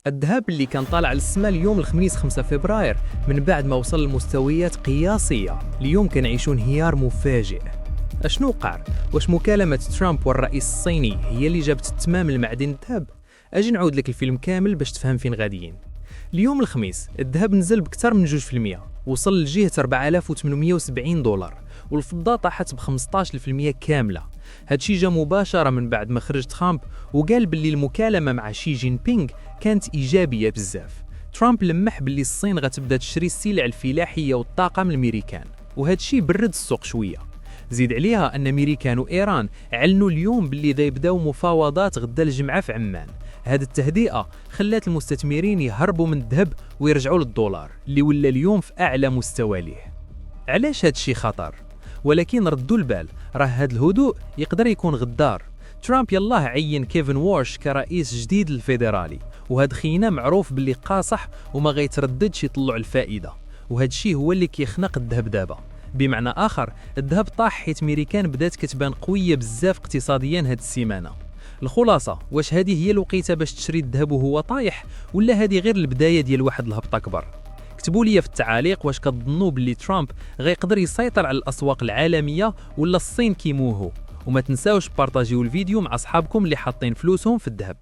الذهب اللي كان طالع للسما اليوم الخميس 5 فبراير من بعد ما وصل لمستويات قياسية. اليوم كنعيشوا انهيار مفاجئ. اشنو وقع؟ واش مكالمة ترامب والرئيس الصيني هي اللي جابت التمام لمعدن الذهب؟ اجي نعود لك الفيلم كامل باش تفهم فين غاديين. اليوم الخميس الذهب نزل بكثر من 2%، وصل لجهة 4870 دولار، والفضة طاحت ب 15% كاملة. هادشي جا مباشرة من بعد ما خرج ترامب وقال باللي المكالمة مع شي جين بينغ كانت إيجابية بزاف. ترامب لمح باللي الصين غتبدا تشري السلع الفلاحية والطاقة من الامريكان، وهادشي برد السوق شوية. زيد عليها أن أمريكان وإيران أعلنوا اليوم باللي غيبداو مفاوضات غدا الجمعة في عمان. هذه التهدئة خلات المستثمرين يهربوا من الذهب ويرجعوا للدولار اللي ولا اليوم في أعلى مستوى ليه. علاش هادشي خطر؟ ولكن ردوا البال، راه هاد الهدوء يقدر يكون غدار. ترامب يلاه عين كيفن وارش كرئيس جديد للفيدرالي، وهاد خينا معروف باللي قاصح وما غيترددش يطلع الفائدة، وهاد الشيء هو اللي كيخنق الذهب دابا. بمعنى آخر الذهب طاح حيت ميريكان بدات كتبان قوية بزاف اقتصاديا هاد السيمانة. الخلاصة، واش هذه هي الوقيته باش تشري الذهب وهو طايح، ولا هذه غير البداية ديال واحد الهبط أكبر؟ اكتبوا لي في التعاليق واش كتظنوا باللي ترامب غيقدر يسيطر على الأسواق العالمية ولا الصين كيموهو. وما تنساوش بارطاجيو الفيديو مع أصحابكم اللي حاطين فلوسهم في الذهب.